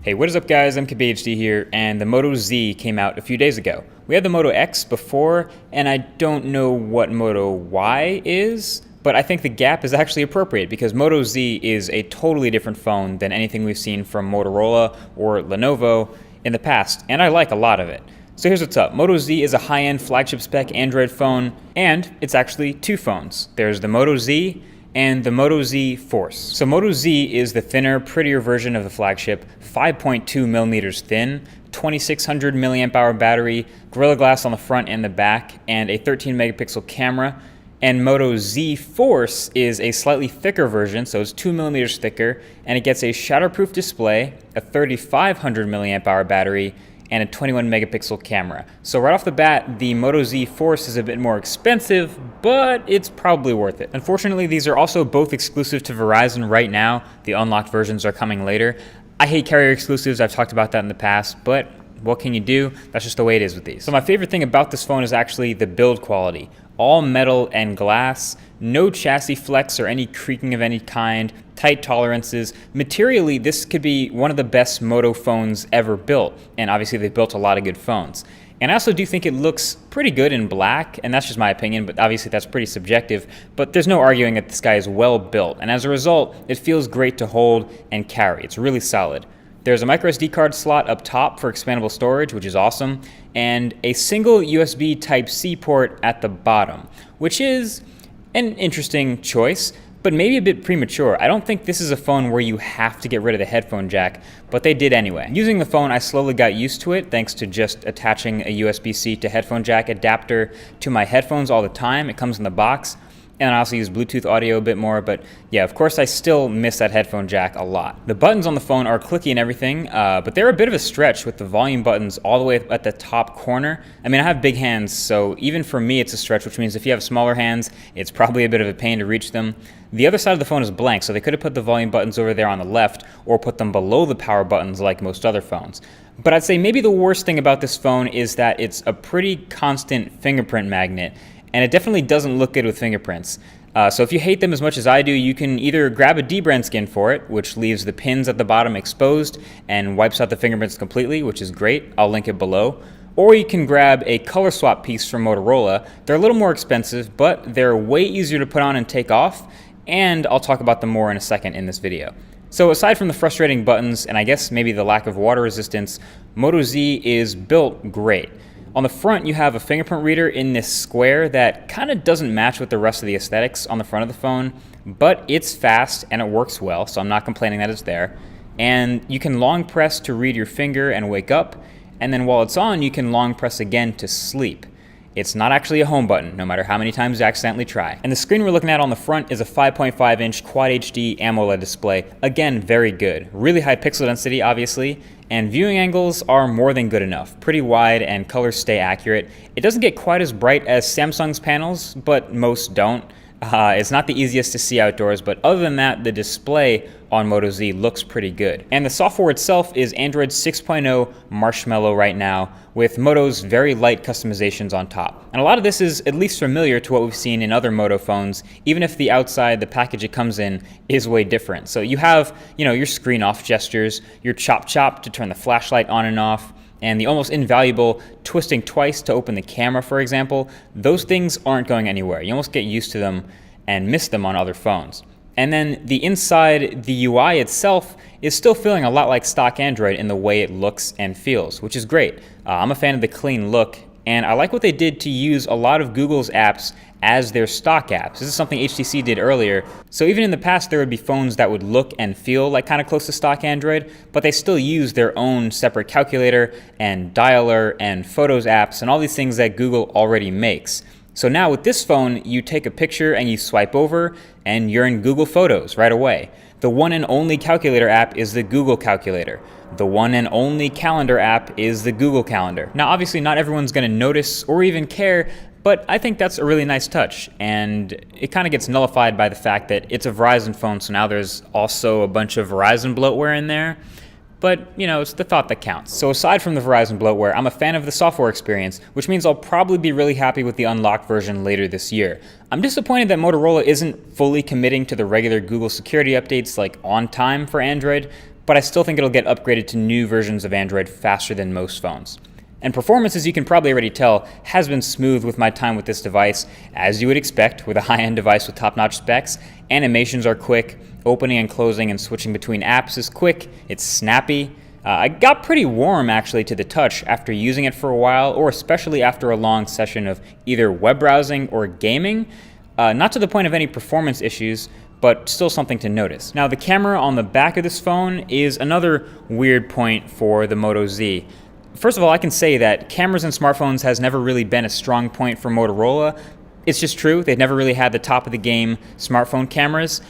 Hey, what is up guys, I'm KBHD here, and the Moto Z came out a few days ago. We had the Moto X before, and I don't know what Moto Y is, but I think the gap is actually appropriate because Moto Z is a totally different phone than anything we've seen from Motorola or Lenovo in the past, and I like a lot of it. So here's what's up. Moto Z is a high-end flagship spec Android phone, and it's actually two phones. There's the Moto Z and the Moto Z Force. So Moto Z is the thinner, prettier version of the flagship, 5.2 millimeters thin, 2600 milliamp hour battery, Gorilla Glass on the front and the back, and a 13 megapixel camera. And Moto Z Force is a slightly thicker version, so it's 2 millimeters thicker, and it gets a shatterproof display, a 3500 milliamp hour battery, and a 21 megapixel camera. So right off the bat, the Moto Z Force is a bit more expensive, but it's probably worth it. Unfortunately, these are also both exclusive to Verizon right now. The unlocked versions are coming later. I hate carrier exclusives, I've talked about that in the past, but what can you do? That's just the way it is with these. So my favorite thing about this phone is actually the build quality. All metal and glass, no chassis flex or any creaking of any kind, tight tolerances. Materially, this could be one of the best Moto phones ever built, and obviously they've built a lot of good phones. And I also do think it looks pretty good in black, and that's just my opinion, but obviously that's pretty subjective, but there's no arguing that this guy is well built, and as a result, it feels great to hold and carry. It's really solid. There's a microSD card slot up top for expandable storage, which is awesome, and a single USB Type-C port at the bottom, which is an interesting choice, but maybe a bit premature. I don't think this is a phone where you have to get rid of the headphone jack, but they did anyway. Using the phone, I slowly got used to it thanks to just attaching a USB-C to headphone jack adapter to my headphones all the time. It comes in the box. And I also use Bluetooth audio a bit more, but yeah, of course I still miss that headphone jack a lot. The buttons on the phone are clicky and everything, but they're a bit of a stretch with the volume buttons all the way at the top corner. I mean, I have big hands, so even for me it's a stretch, which means if you have smaller hands, it's probably a bit of a pain to reach them. The other side of the phone is blank, so they could have put the volume buttons over there on the left or put them below the power buttons like most other phones. But I'd say maybe the worst thing about this phone is that it's a pretty constant fingerprint magnet, and it definitely doesn't look good with fingerprints. So if you hate them as much as I do, you can either grab a dbrand skin for it, which leaves the pins at the bottom exposed and wipes out the fingerprints completely, which is great. I'll link it below. Or you can grab a color swap piece from Motorola. They're a little more expensive, but they're way easier to put on and take off, and I'll talk about them more in a second in this video. So aside from the frustrating buttons, and I guess maybe the lack of water resistance, Moto Z is built great. On the front, you have a fingerprint reader in this square that kind of doesn't match with the rest of the aesthetics on the front of the phone, but it's fast and it works well, so I'm not complaining that it's there. And you can long press to read your finger and wake up, and then while it's on, you can long press again to sleep. It's not actually a home button, no matter how many times you accidentally try. And the screen we're looking at on the front is a 5.5-inch Quad HD AMOLED display. Again, very good. Really high pixel density, obviously, and viewing angles are more than good enough. Pretty wide and colors stay accurate. It doesn't get quite as bright as Samsung's panels, but most don't. It's not the easiest to see outdoors, but other than that, the display on Moto Z looks pretty good. And the software itself is Android 6.0 Marshmallow right now, with Moto's very light customizations on top. And a lot of this is at least familiar to what we've seen in other Moto phones, even if the outside, the package it comes in, is way different. So you have, your screen off gestures, your chop to turn the flashlight on and off, and the almost invaluable twisting twice to open the camera, for example. Those things aren't going anywhere. You almost get used to them and miss them on other phones. And then the inside, the UI itself is still feeling a lot like stock Android in the way it looks and feels, which is great. I'm a fan of the clean look, and I like what they did to use a lot of Google's apps as their stock apps. This is something HTC did earlier. So even in the past, there would be phones that would look and feel like kind of close to stock Android, but they still use their own separate calculator and dialer and photos apps and all these things that Google already makes. So now with this phone, you take a picture and you swipe over and you're in Google Photos right away. The one and only calculator app is the Google Calculator. The one and only calendar app is the Google Calendar. Now obviously not everyone's going to notice or even care, but I think that's a really nice touch, and it kind of gets nullified by the fact that it's a Verizon phone, so now there's also a bunch of Verizon bloatware in there. But, it's the thought that counts. So aside from the Verizon bloatware, I'm a fan of the software experience, which means I'll probably be really happy with the unlocked version later this year. I'm disappointed that Motorola isn't fully committing to the regular Google security updates like on time for Android, but I still think it'll get upgraded to new versions of Android faster than most phones. And performance, as you can probably already tell, has been smooth with my time with this device, as you would expect with a high-end device with top-notch specs. Animations are quick, opening and closing and switching between apps is quick, it's snappy. I got pretty warm actually to the touch after using it for a while, or especially after a long session of either web browsing or gaming. Not to the point of any performance issues, but still something to notice. Now, the camera on the back of this phone is another weird point for the Moto Z. First of all, I can say that cameras in smartphones has never really been a strong point for Motorola. It's just true, they've never really had the top of the game smartphone cameras,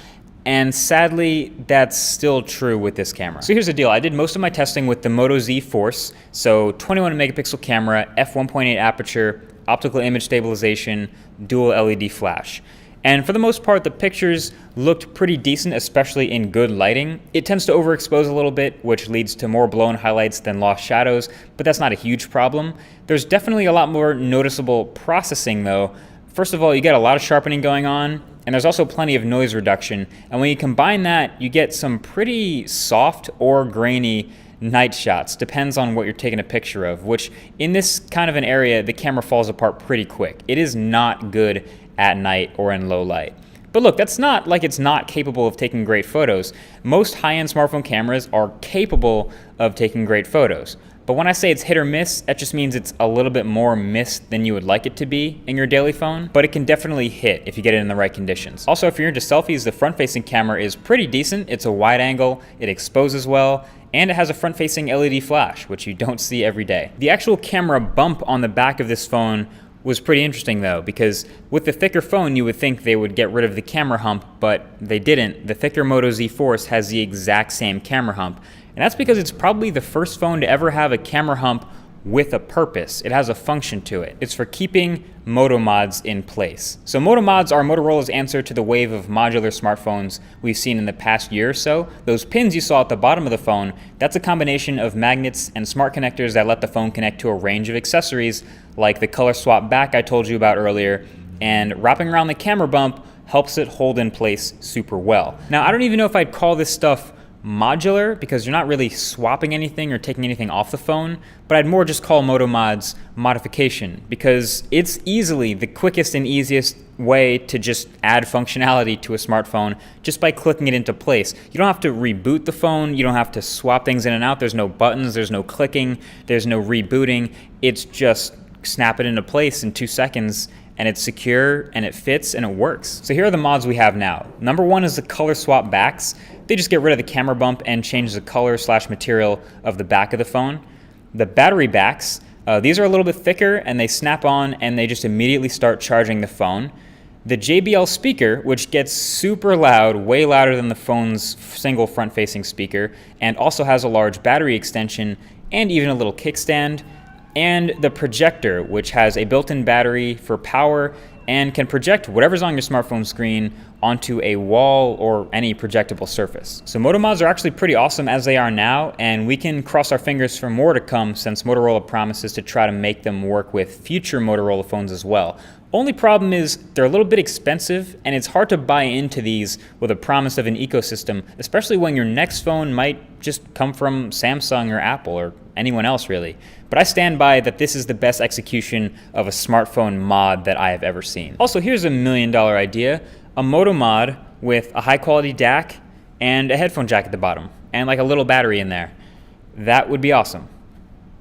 and sadly, that's still true with this camera. So here's the deal, I did most of my testing with the Moto Z Force, so 21 megapixel camera, f1.8 aperture, optical image stabilization, dual LED flash. And for the most part, the pictures looked pretty decent, especially in good lighting. It tends to overexpose a little bit, which leads to more blown highlights than lost shadows, but that's not a huge problem. There's definitely a lot more noticeable processing though. First of all, you get a lot of sharpening going on, and there's also plenty of noise reduction. And when you combine that, you get some pretty soft or grainy night shots, depends on what you're taking a picture of, which in this kind of an area, the camera falls apart pretty quick. It is not good at night or in low light. But look, that's not like it's not capable of taking great photos. Most high-end smartphone cameras are capable of taking great photos. But when I say it's hit or miss, that just means it's a little bit more missed than you would like it to be in your daily phone, but it can definitely hit if you get it in the right conditions. Also, if you're into selfies, the front-facing camera is pretty decent. It's a wide angle, it exposes well, and it has a front-facing LED flash, which you don't see every day. The actual camera bump on the back of this phone was pretty interesting though, because with the thicker phone you would think they would get rid of the camera hump, but they didn't. The thicker Moto Z Force has the exact same camera hump, and that's because it's probably the first phone to ever have a camera hump with a purpose. It has a function to it. It's for keeping Moto mods in place. So Moto mods are Motorola's answer to the wave of modular smartphones we've seen in the past year or so. Those pins you saw at the bottom of the phone, that's a combination of magnets and smart connectors that let the phone connect to a range of accessories like the color swap back I told you about earlier, and wrapping around the camera bump helps it hold in place super well. Now, I don't even know if I'd call this stuff modular because you're not really swapping anything or taking anything off the phone, but I'd more just call Moto Mods modification because it's easily the quickest and easiest way to just add functionality to a smartphone just by clicking it into place. You don't have to reboot the phone, you don't have to swap things in and out, there's no buttons, there's no clicking, there's no rebooting, it's just snap it into place in 2 seconds and it's secure and it fits and it works. So here are the mods we have now. Number one is the color swap backs. They just get rid of the camera bump and change the color / material of the back of the phone. The battery backs, these are a little bit thicker and they snap on and they just immediately start charging the phone. The JBL speaker, which gets super loud, way louder than the phone's single front-facing speaker, and also has a large battery extension and even a little kickstand. And the projector, which has a built-in battery for power and can project whatever's on your smartphone screen onto a wall or any projectable surface. So Moto Mods are actually pretty awesome as they are now, and we can cross our fingers for more to come since Motorola promises to try to make them work with future Motorola phones as well. Only problem is they're a little bit expensive and it's hard to buy into these with a promise of an ecosystem, especially when your next phone might just come from Samsung or Apple or anyone else really. But I stand by that this is the best execution of a smartphone mod that I have ever seen. Also, here's a $1 million idea, a Moto mod with a high quality DAC and a headphone jack at the bottom and like a little battery in there. That would be awesome.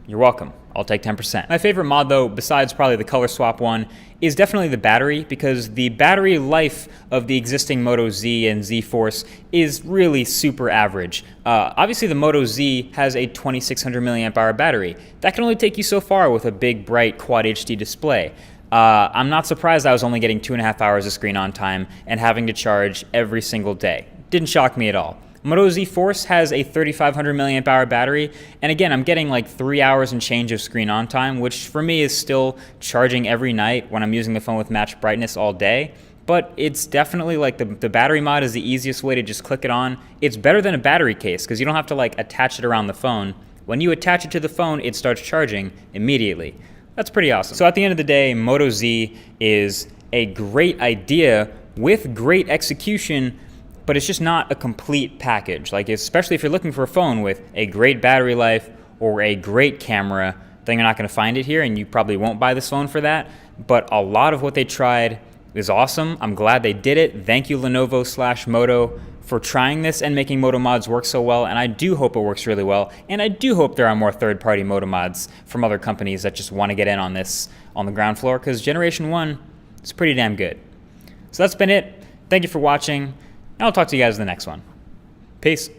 You're welcome. I'll take 10%. My favorite mod though, besides probably the color swap one, is definitely the battery because the battery life of the existing Moto Z and Z Force is really super average. Obviously the Moto Z has a 2600 milliamp hour battery. That can only take you so far with a big bright Quad HD display. I'm not surprised I was only getting 2.5 hours of screen on time and having to charge every single day. Didn't shock me at all. Moto Z Force has a 3500 milliamp hour battery, and again, I'm getting like 3 hours and change of screen on time, which for me is still charging every night when I'm using the phone with matched brightness all day. But it's definitely like the battery mod is the easiest way to just click it on. It's better than a battery case because you don't have to like attach it around the phone. When you attach it to the phone, it starts charging immediately. That's pretty awesome. So at the end of the day, Moto Z is a great idea with great execution but it's just not a complete package. Like, especially if you're looking for a phone with a great battery life or a great camera, then you're not going to find it here, and you probably won't buy this phone for that. But a lot of what they tried is awesome. I'm glad they did it. Thank you, Lenovo/Moto, for trying this and making Moto mods work so well, and I do hope it works really well, and I do hope there are more third-party Moto mods from other companies that just want to get in on this on the ground floor, because Generation 1 is pretty damn good. So that's been it. Thank you for watching, and I'll talk to you guys in the next one. Peace.